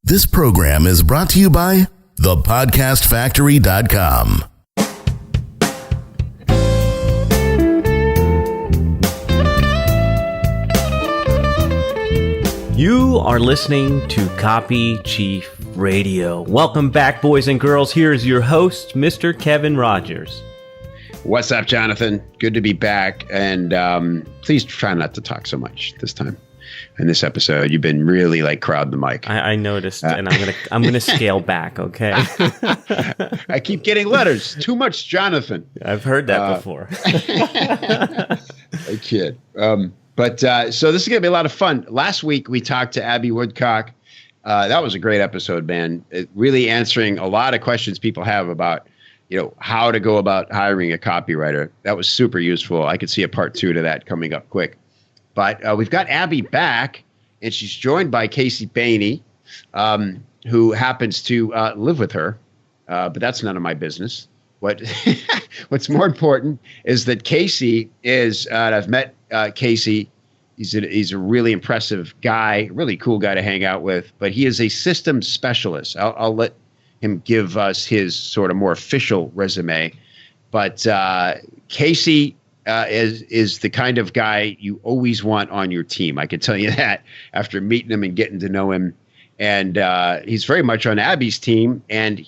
This program is brought to you by thepodcastfactory.com. You are listening to Copy Chief Radio. Welcome back, boys and girls. Here's your host, Mr. Kevin Rogers. What's up, Jonathan? Good to be back. And please try not to talk so much this time. In this episode, you've been really like crowding the mic. I noticed, and I'm gonna scale back. Okay. I keep getting letters. Too much, Jonathan. I've heard that before. I kid. But so this is gonna be a lot of fun. Last week we talked to Abbey Woodcock. That was a great episode, man. It really answering a lot of questions people have about, how to go about hiring a copywriter. That was super useful. I could see a part 2 to that coming up quick. But we've got Abbey back, and she's joined by Casey Barney, who happens to live with her. But that's none of my business. What's more important is that Casey is, I've met Casey. He's a really impressive guy, really cool guy to hang out with. But he is a systems specialist. I'll let him give us his sort of more official resume. But Casey is the kind of guy you always want on your team. I can tell you that after meeting him and getting to know him. And he's very much on Abbey's team. And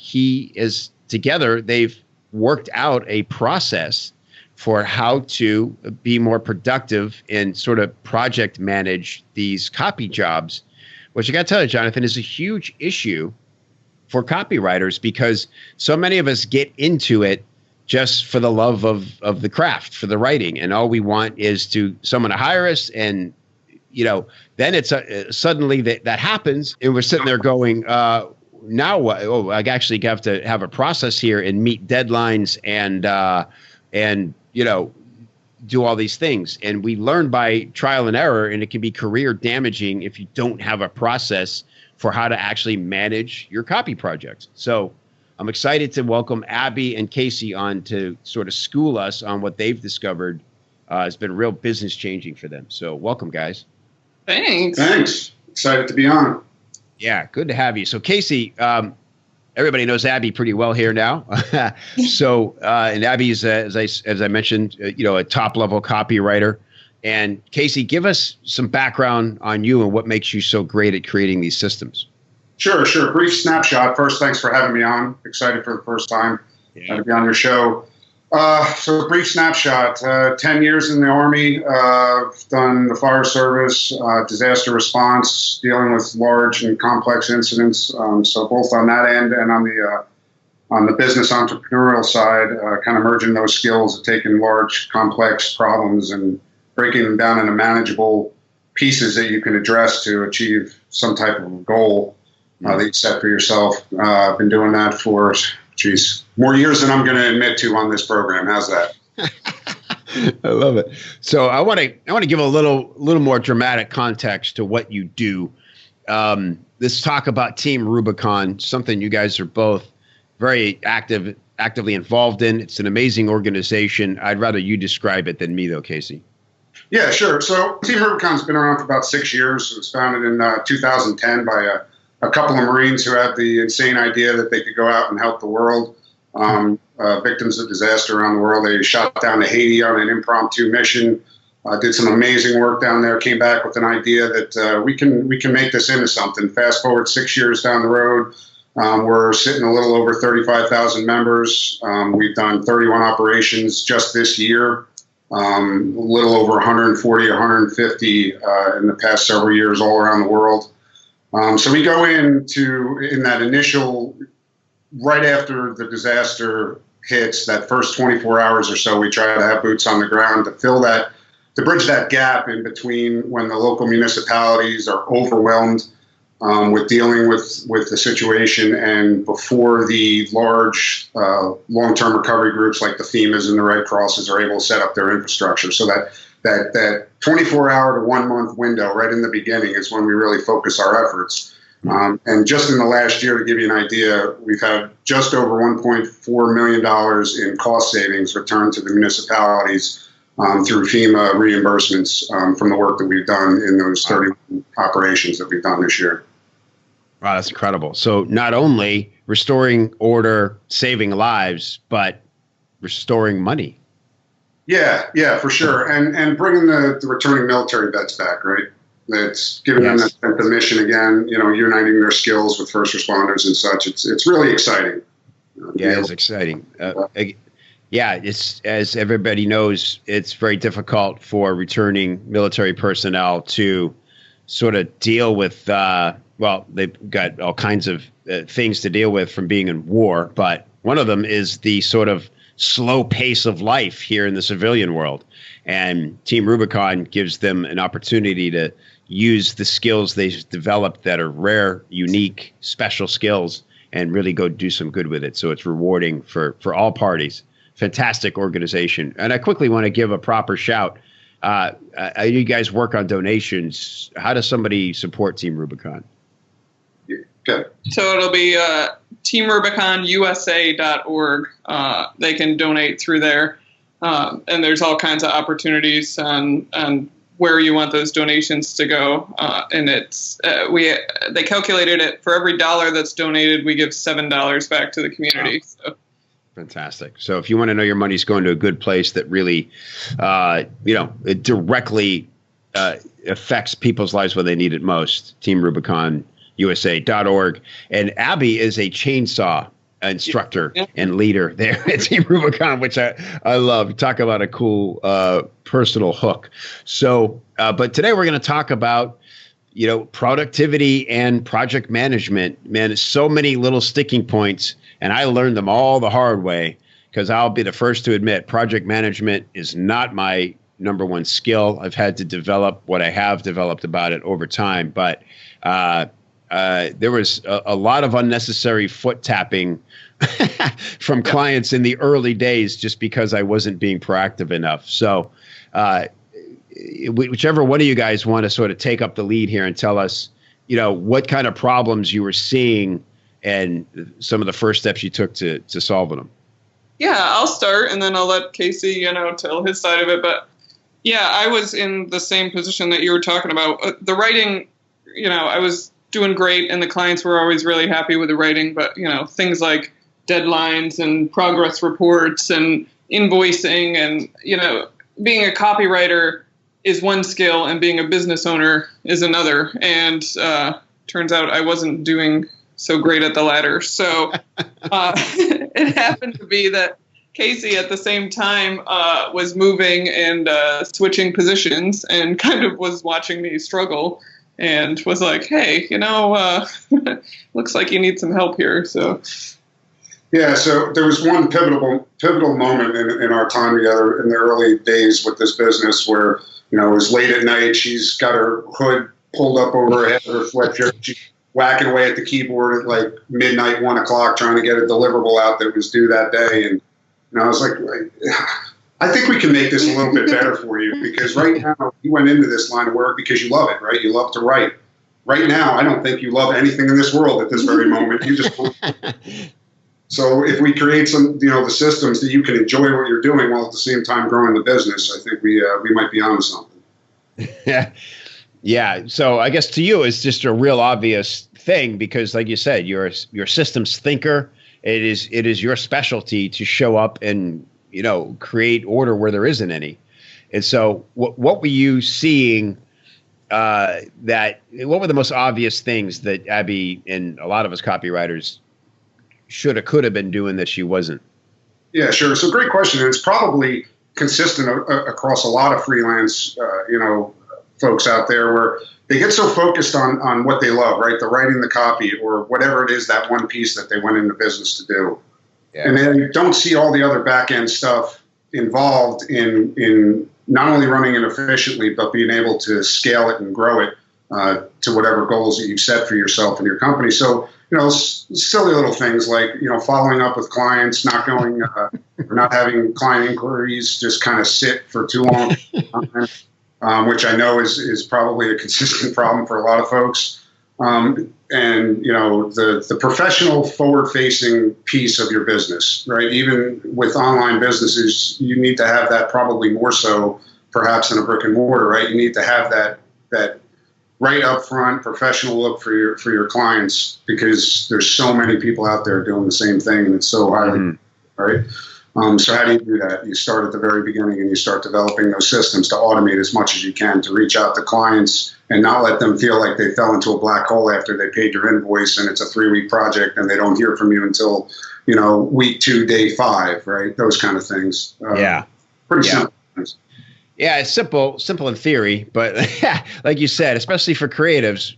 together, they've worked out a process for how to be more productive and sort of project manage these copy jobs, which I got to tell you, Jonathan, is a huge issue for copywriters because so many of us get into it just for the love of the craft, for the writing. And all we want is someone to hire us. And, then it's suddenly that happens. And we're sitting there going, now what? Oh, I actually have to have a process here and meet deadlines and do all these things. And we learn by trial and error, and it can be career damaging if you don't have a process for how to actually manage your copy projects. So I'm excited to welcome Abbey and Casey on to sort of school us on what they've discovered has been real business changing for them. So welcome, guys. Thanks. Excited to be on. Yeah, good to have you. So Casey, everybody knows Abbey pretty well here now. So, and Abbey's, as I mentioned, a top level copywriter. And Casey, give us some background on you and what makes you so great at creating these systems. Sure. Brief snapshot. First, thanks for having me on. Excited for the first time to be on your show. So a brief snapshot, 10 years in the Army, done the fire service, disaster response, dealing with large and complex incidents. So both on that end and on the business entrepreneurial side, kind of merging those skills of taking large, complex problems and breaking them down into manageable pieces that you can address to achieve some type of goal that you set for yourself. I've been doing that for, more years than I'm going to admit to on this program. How's that? I love it. So I want to give a little more dramatic context to what you do. Let's talk about Team Rubicon, something you guys are both very actively involved in. It's an amazing organization. I'd rather you describe it than me, though, Casey. Yeah, sure. So Team Rubicon's been around for about 6 years. It was founded in 2010 by a couple of Marines who had the insane idea that they could go out and help the world, victims of disaster around the world. They shot down to Haiti on an impromptu mission, did some amazing work down there, came back with an idea that we can make this into something. Fast forward 6 years down the road, we're sitting a little over 35,000 members. We've done 31 operations just this year, a little over 140, 150 in the past several years all around the world. So we go in that initial, right after the disaster hits, that first 24 hours or so, we try to have boots on the ground to bridge that gap in between when the local municipalities are overwhelmed with dealing with the situation and before the large long-term recovery groups like the FEMAs and the Red Crosses are able to set up their infrastructure. So that 24-hour to 1 month window right in the beginning is when we really focus our efforts. And just in the last year, to give you an idea, we've had just over $1.4 million in cost savings returned to the municipalities through FEMA reimbursements from the work that we've done in those 30 operations that we've done this year. Wow, that's incredible. So not only restoring order, saving lives, but restoring money. Yeah, for sure. And bringing the returning military vets back, right? That's giving them the mission again, uniting their skills with first responders and such. It's really exciting. It's exciting. It's, as everybody knows, it's very difficult for returning military personnel to sort of deal with, they've got all kinds of things to deal with from being in war, but one of them is the sort of slow pace of life here in the civilian world. And Team Rubicon gives them an opportunity to use the skills they've developed that are rare, unique, special skills and really go do some good with it. So it's rewarding for all parties. Fantastic organization. And I quickly want to give a proper shout. You guys work on donations. How does somebody support Team Rubicon? Good. So it'll be teamrubiconusa.org. They can donate through there. And there's all kinds of opportunities on where you want those donations to go. And it's they calculated it for every $1 that's donated, we give $7 back to the community. Wow. So. Fantastic. So if you want to know your money's going to a good place that really, it directly affects people's lives when they need it most, teamrubiconusa.org. And Abbey is a chainsaw instructor and leader there at Team Rubicon, which I love. Talk about a cool personal hook. So, but today we're going to talk about, productivity and project management. Man, so many little sticking points. And I learned them all the hard way, because I'll be the first to admit project management is not my number one skill. I've had to develop what I have developed about it over time. But there was a lot of unnecessary foot tapping from clients in the early days just because I wasn't being proactive enough. So whichever one of you guys want to sort of take up the lead here and tell us, what kind of problems you were seeing and some of the first steps you took to solving them. Yeah, I'll start and then I'll let Casey, tell his side of it. But yeah, I was in the same position that you were talking about. The writing, I was doing great and the clients were always really happy with the writing. But, things like deadlines and progress reports and invoicing and, being a copywriter is one skill and being a business owner is another. And turns out I wasn't doing so great at the latter. So it happened to be that Casey at the same time was moving and switching positions and kind of was watching me struggle and was like, hey, looks like you need some help here. So. Yeah, so there was one pivotal moment in our time together in the early days with this business where, it was late at night. She's got her hood pulled up over her head, her sweatshirt. She's whacking away at the keyboard at like midnight, 1 o'clock, trying to get a deliverable out that was due that day. And I was like, I think we can make this a little bit better for you, because right now you went into this line of work because you love it, right? You love to write. Right now, I don't think you love anything in this world at this very moment. You just So if we create some, the systems that you can enjoy what you're doing while at the same time growing the business, I think we might be onto something. Yeah. So I guess to you, it's just a real obvious thing because, like you said, you're a systems thinker. It is your specialty to show up and create order where there isn't any. And so, what were you seeing? What were the most obvious things that Abbey and a lot of us copywriters could have been doing that she wasn't? Yeah, sure. So great question. It's probably consistent across a lot of freelance, folks out there where they get so focused on what they love, right? The writing, the copy, or whatever it is, that one piece that they went into business to do. Yeah. And then don't see all the other back end stuff involved in not only running it efficiently, but being able to scale it and grow it to whatever goals that you've set for yourself and your company. So, silly little things like, following up with clients, not going, or not having client inquiries just kind of sit for too long, which I know is probably a consistent problem for a lot of folks. and the professional forward-facing piece of your business, right? Even with online businesses, you need to have that probably more so perhaps in a brick and mortar, right? You need to have that right up front professional look for your clients, because there's so many people out there doing the same thing, and it's so highly right. So how do you do that? You start at the very beginning and you start developing those systems to automate as much as you can to reach out to clients and not let them feel like they fell into a black hole after they paid your invoice and it's a 3-week project and they don't hear from you until, week 2, day 5, right? Those kind of things. Pretty simple things. Yeah, it's simple in theory, but like you said, especially for creatives,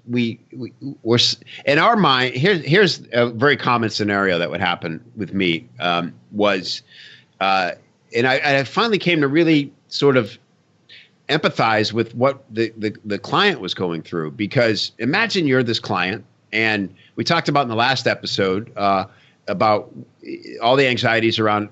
we're in our mind. Here's a very common scenario that would happen with me and I finally came to really sort of empathize with what the client was going through, because imagine you're this client, and we talked about in the last episode about all the anxieties around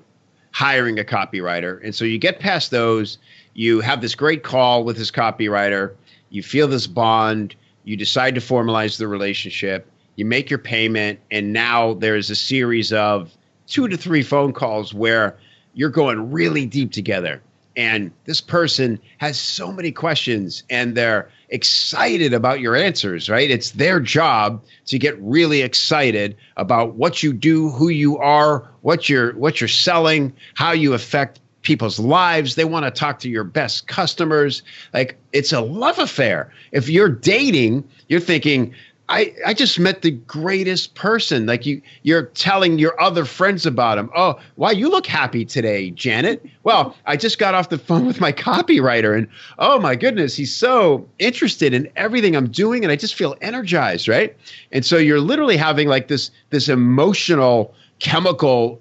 hiring a copywriter, and so you get past those. You have this great call with this copywriter. You feel this bond. You decide to formalize the relationship. You make your payment. And now there's a series of 2 to 3 phone calls where you're going really deep together. And this person has so many questions and they're excited about your answers, right? It's their job to get really excited about what you do, who you are, what you're selling, how you affect people's lives. They want to talk to your best customers. Like, it's a love affair. If you're dating, you're thinking, I just met the greatest person. Like you're telling your other friends about him. Oh, wow, you look happy today, Janet. Well, I just got off the phone with my copywriter and oh my goodness, he's so interested in everything I'm doing and I just feel energized, right? And so you're literally having like this emotional, chemical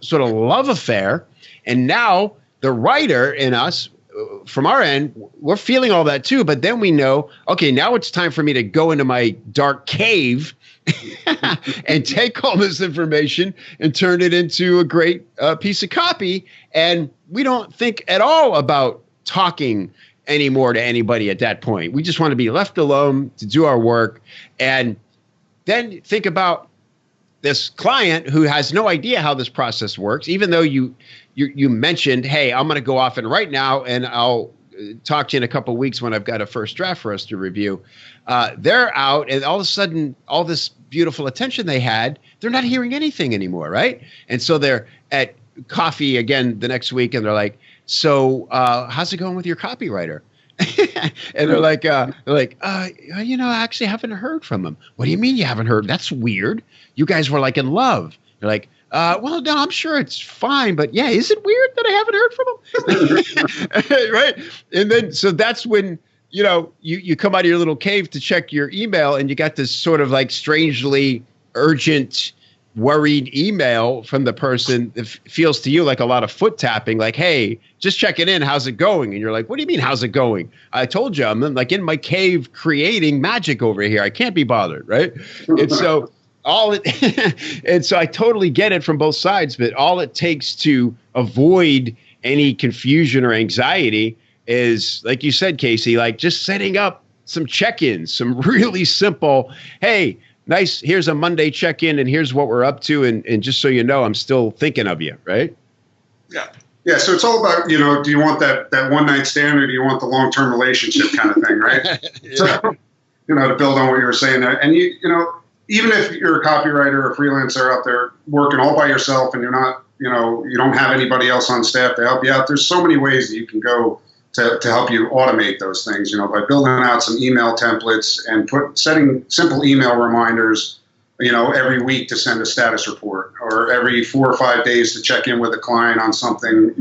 sort of love affair. And now the writer in us, from our end, we're feeling all that too. But then we know, okay, now it's time for me to go into my dark cave and take all this information and turn it into a great piece of copy. And we don't think at all about talking anymore to anybody at that point. We just want to be left alone to do our work. And then think about this client who has no idea how this process works, even though you mentioned, hey, I'm going to go off and write now, and I'll talk to you in a couple of weeks when I've got a first draft for us to review. They're out, and all of a sudden, all this beautiful attention they had, they're not hearing anything anymore, right? And so they're at coffee again the next week, and they're like, so how's it going with your copywriter? And they're like, I actually haven't heard from him. What do you mean you haven't heard? That's weird. You guys were like in love. They're like, well, no, I'm sure it's fine, but yeah, is it weird that I haven't heard from him? Right. And then, so that's when, you come out of your little cave to check your email and you got this sort of like strangely urgent, worried email from the person that feels to you like a lot of foot tapping, like, hey, just checking in. How's it going? And you're like, what do you mean, how's it going? I told you, I'm like in my cave creating magic over here. I can't be bothered. Right. And so and so I totally get it from both sides, but all it takes to avoid any confusion or anxiety is, like you said, Casey, like just setting up some check-ins, some really simple, hey, nice, here's a Monday check-in and here's what we're up to. And just so you know, I'm still thinking of you, right? Yeah. Yeah. So it's all about, do you want that one night stand or do you want the long-term relationship kind of thing, right? Yeah. So, to build on what you were saying there. And even if you're a copywriter or a freelancer out there working all by yourself and you're not, you don't have anybody else on staff to help you out, there's so many ways that you can go to help you automate those things, by building out some email templates and setting simple email reminders, every week to send a status report or every 4 or 5 days to check in with a client on something.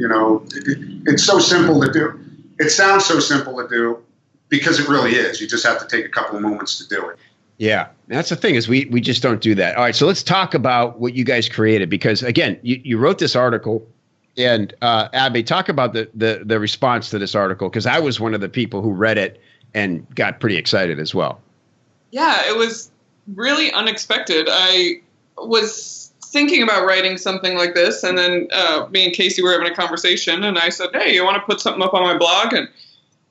It's so simple to do. It sounds so simple to do because it really is. You just have to take a couple of moments to do it. Yeah, that's the thing is we just don't do that. All right, so let's talk about what you guys created, because again, you wrote this article, and Abbey, talk about the response to this article, because I was one of the people who read it and got pretty excited as well. Yeah, it was really unexpected. I was thinking about writing something like this, and then me and Casey were having a conversation, and I said, hey, you want to put something up on my blog? And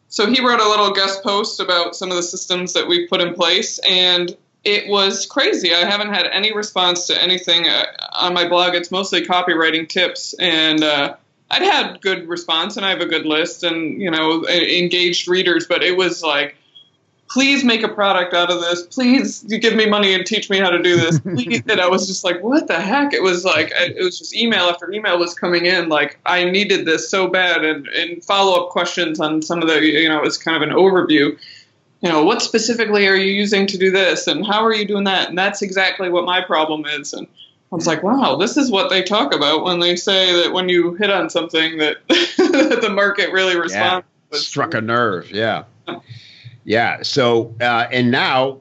So he wrote a little guest post about some of the systems that we've put in place, and it was crazy. I haven't had any response to anything on my blog. It's mostly copywriting tips, and I'd had good response, and I have a good list and, engaged readers, but it was like, please make a product out of this. Please give me money and teach me how to do this. Please. And I was just like, what the heck? It was like, it was just email after email was coming in. Like, I needed this so bad. And follow-up questions on some of the, it was kind of an overview. What specifically are you using to do this? And how are you doing that? And that's exactly what my problem is. And I was like, wow, this is what they talk about when they say that when you hit on something that the market really responds. Yeah. Struck a nerve. Yeah. Yeah. So, and now,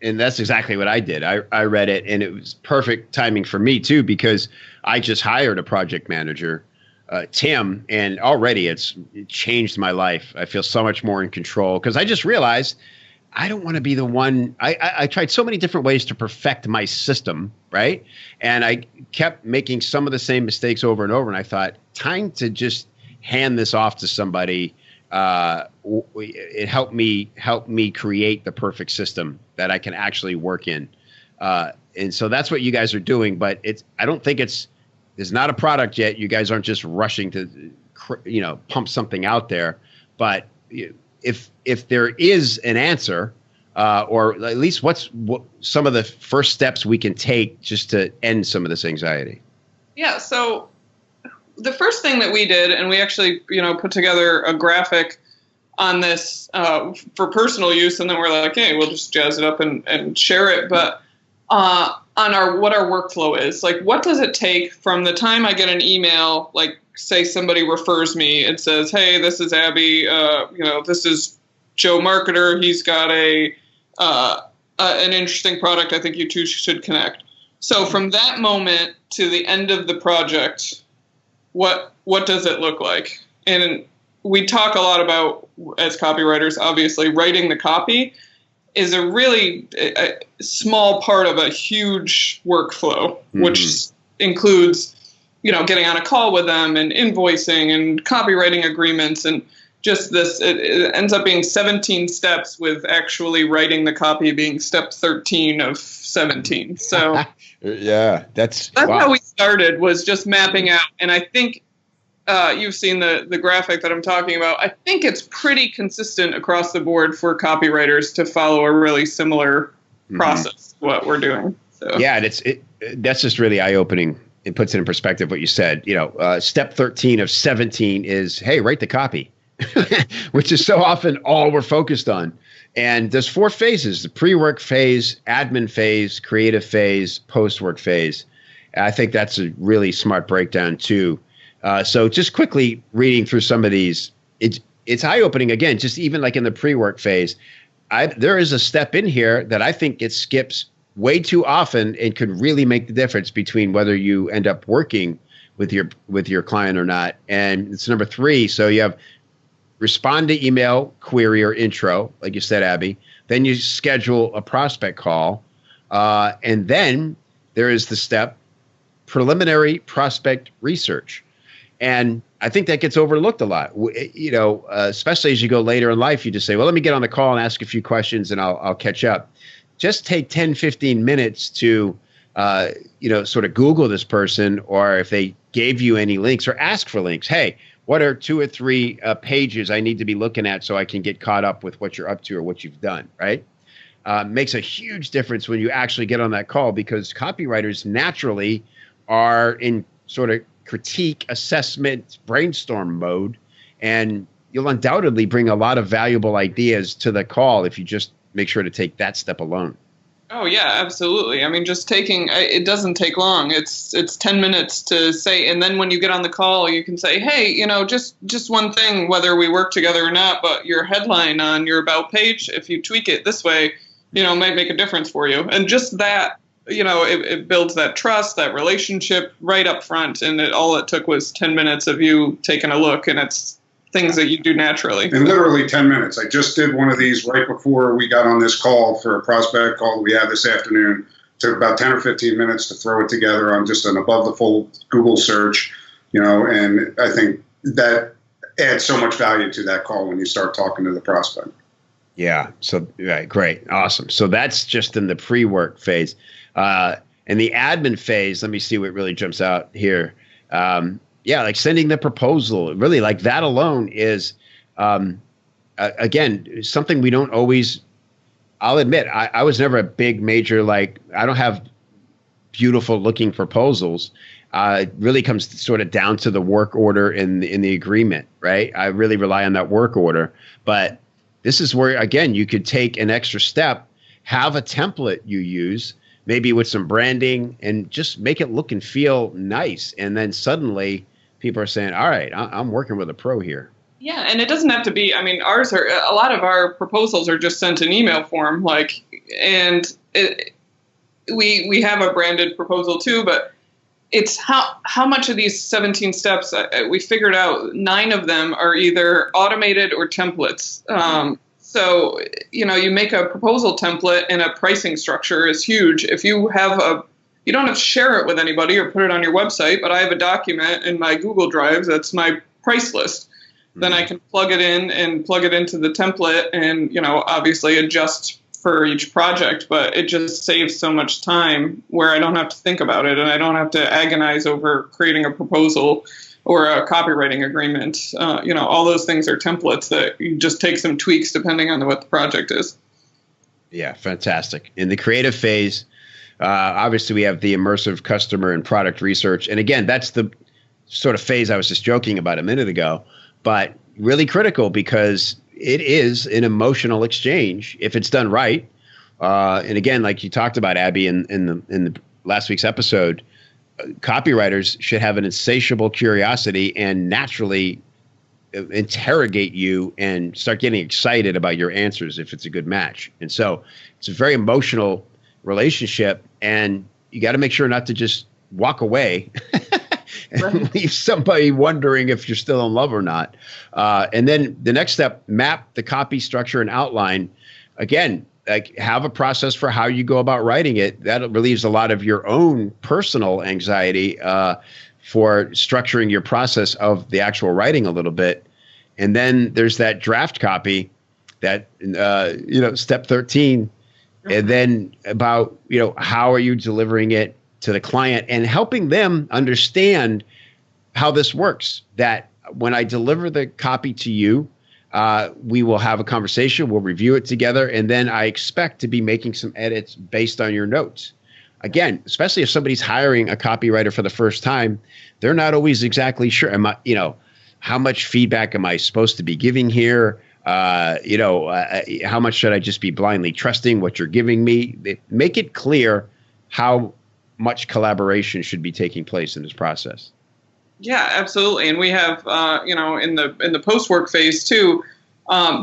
and that's exactly what I did. I read it, and it was perfect timing for me too, because I just hired a project manager, Tim, and already it changed my life. I feel so much more in control because I just realized I don't want to be the one. I tried so many different ways to perfect my system, right? And I kept making some of the same mistakes over and over. And I thought, time to just hand this off to somebody. It helped me create the perfect system that I can actually work in. And so that's what you guys are doing, but I don't think it's not a product yet. You guys aren't just rushing to, pump something out there, but if there is an answer, or at least what some of the first steps we can take just to end some of this anxiety. Yeah. So the first thing that we did, and we actually, put together a graphic on this for personal use, and then we're like, hey, we'll just jazz it up and share it. But on what our workflow is, like, what does it take from the time I get an email, like, say somebody refers me and says, hey, this is Abbey, this is Joe Marketer. He's got an interesting product. I think you two should connect. So from that moment to the end of the project, what does it look like? And we talk a lot about, as copywriters, obviously, writing the copy is a really small part of a huge workflow, which includes, getting on a call with them and invoicing and copywriting agreements and just this. It ends up being 17 steps, with actually writing the copy being step 13 of 17. So yeah, that's wow. How we started, was just mapping out. And I think you've seen the graphic that I'm talking about. I think it's pretty consistent across the board for copywriters to follow a really similar process to what we're doing. So. Yeah, and that's just really eye-opening. It puts it in perspective what you said. Step 13 of 17 is, hey, write the copy, which is so often all we're focused on. And there's 4 phases: the pre-work phase, admin phase, creative phase, post-work phase. And I think that's a really smart breakdown too. So just quickly reading through some of these, it's eye-opening again, just even like in the pre-work phase. There is a step in here that I think it skips way too often and could really make the difference between whether you end up working with your client or not. And it's number 3. So you have respond to email, query, or intro, like you said, Abbey. Then you schedule a prospect call. And then there is the step preliminary prospect research. And I think that gets overlooked a lot, especially as you go later in life. You just say, well, let me get on the call and ask a few questions and I'll catch up. Just take 10, 15 minutes to, sort of Google this person, or if they gave you any links, or ask for links. Hey, what are 2 or 3 pages I need to be looking at so I can get caught up with what you're up to or what you've done, right? Makes a huge difference when you actually get on that call, because copywriters naturally are in sort of critique, assessment, brainstorm mode, and you'll undoubtedly bring a lot of valuable ideas to the call if you just make sure to take that step alone. Oh yeah, absolutely. I mean, just it doesn't take long. It's 10 minutes to say, and then when you get on the call, you can say, hey, just one thing, whether we work together or not, but your headline on your about page, if you tweak it this way, might make a difference for you. And just that, it builds that trust, that relationship right up front. And all it took was 10 minutes of you taking a look, and it's things that you do naturally. In literally 10 minutes. I just did one of these right before we got on this call for a prospect call that we had this afternoon. Took about 10 or 15 minutes to throw it together on just an above the fold Google search, and I think that add so much value to that call when you start talking to the prospect. Yeah. So, right, great. Awesome. So that's just in the pre-work phase. In the admin phase, let me see what really jumps out here. Like sending the proposal, really, like that alone is, again, something we don't always, I'll admit, I was never a big major, like, I don't have beautiful looking proposals. It really comes sort of down to the work order in the agreement, right? I really rely on that work order. But this is where, again, you could take an extra step, have a template you use, maybe with some branding, and just make it look and feel nice. And then suddenly people are saying, all right, I'm working with a pro here. Yeah, and it doesn't have to be, I mean, a lot of our proposals are just sent in email form, we have a branded proposal too, but it's how much of these 17 steps, we figured out 9 of them are either automated or templates. So, you make a proposal template, and a pricing structure is huge. If you have you don't have to share it with anybody or put it on your website, but I have a document in my Google Drive that's my price list. Then I can plug it in and plug it into the template and, obviously adjust for each project, but it just saves so much time where I don't have to think about it, and I don't have to agonize over creating a proposal or a copywriting agreement. All those things are templates that you just take some tweaks depending on what the project is. Yeah, fantastic. In the creative phase, obviously we have the immersive customer and product research. And again, that's the sort of phase I was just joking about a minute ago, but really critical because it is an emotional exchange if it's done right. And again, like you talked about, Abbey, in the last week's episode, copywriters should have an insatiable curiosity and naturally interrogate you and start getting excited about your answers if it's a good match. And so it's a very emotional relationship, and you got to make sure not to just walk away and leave somebody wondering if you're still in love or not. And then the next step, map the copy structure and outline. Again, like have a process for how you go about writing it. That relieves a lot of your own personal anxiety for structuring your process of the actual writing a little bit. And then there's that draft copy that, step 13. And then about, how are you delivering it to the client and helping them understand how this works, that when I deliver the copy to you, we will have a conversation, we'll review it together, and then I expect to be making some edits based on your notes. Again, especially if somebody's hiring a copywriter for the first time, they're not always exactly sure. How much feedback am I supposed to be giving here? How much should I just be blindly trusting what you're giving me? Make it clear how much collaboration should be taking place in this process. Yeah, absolutely. And we have, in the post-work phase too,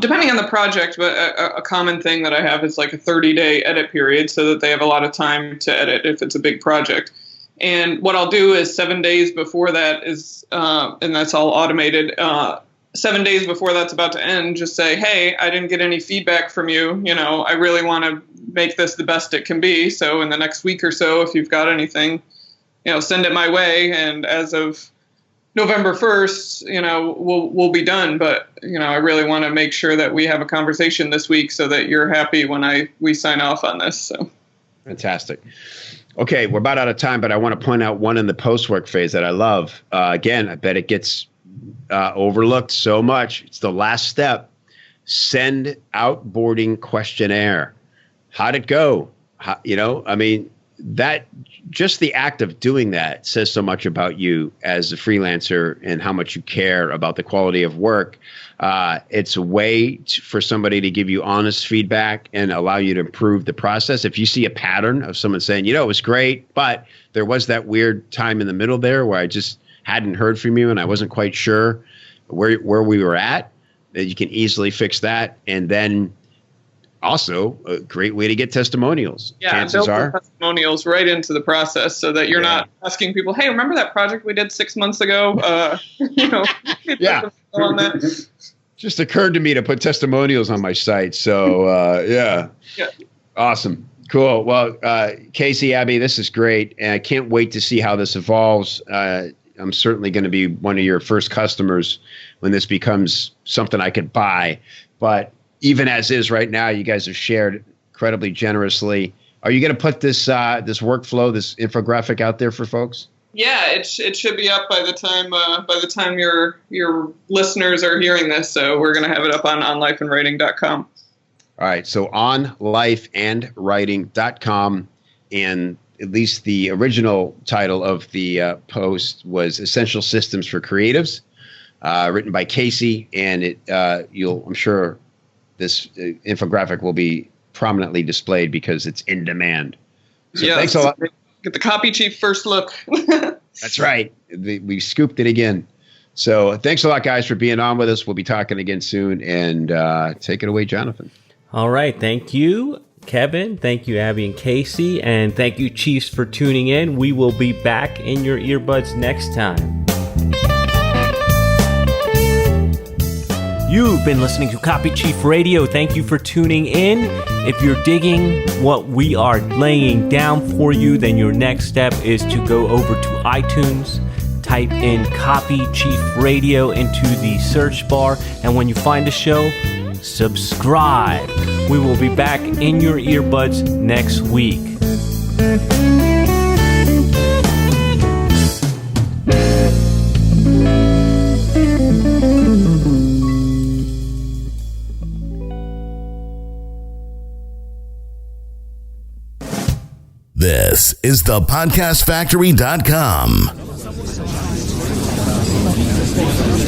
depending on the project, but a common thing that I have is like a 30-day edit period so that they have a lot of time to edit if it's a big project. And what I'll do is 7 days before that is, and that's all automated, 7 days before that's about to end, just say, hey, I didn't get any feedback from you. I really want to make this the best it can be. So in the next week or so, if you've got anything, send it my way. And as of November 1st, we'll be done. But, I really want to make sure that we have a conversation this week so that you're happy when we sign off on this. So fantastic. Okay, we're about out of time, but I want to point out one in the post-work phase that I love. Again, I bet it gets overlooked so much. It's the last step. Send outboarding questionnaire. How'd it go? That just the act of doing that says so much about you as a freelancer and how much you care about the quality of work. It's a way for somebody to give you honest feedback and allow you to improve the process. If you see a pattern of someone saying, it was great, but there was that weird time in the middle there where I just hadn't heard from you and I wasn't quite sure where we were at, that you can easily fix that. And then also a great way to get testimonials. Yeah, chances are testimonials right into the process so that you're not asking people, hey, remember that project we did 6 months ago? Yeah. On that. Just occurred to me to put testimonials on my site. So yeah. Awesome. Cool. Well, Casey, Abbey, this is great. And I can't wait to see how this evolves. I'm certainly going to be one of your first customers when this becomes something I could buy. But even as is right now, you guys have shared incredibly generously. Are you going to put this this workflow, this infographic out there for folks? Yeah, it should be up by the time your listeners are hearing this. So we're going to have it up on onlifeandwriting.com. All right, so onlifeandwriting.com, and at least the original title of the post was Essential Systems for Creatives, written by Casey, and I'm sure this infographic will be prominently displayed because it's in demand. So thanks a lot. Get the copy chief first look. That's right. We scooped it again. So thanks a lot, guys, for being on with us. We'll be talking again soon, and take it away, Jonathan. All right. Thank you, Kevin. Thank you, Abbey and Casey. And thank you, Chiefs, for tuning in. We will be back in your earbuds next time. You've been listening to Copy Chief Radio. Thank you for tuning in. If you're digging what we are laying down for you, then your next step is to go over to iTunes, type in Copy Chief Radio into the search bar, and when you find a show, subscribe. We will be back in your earbuds next week. This is the podcastfactory.com.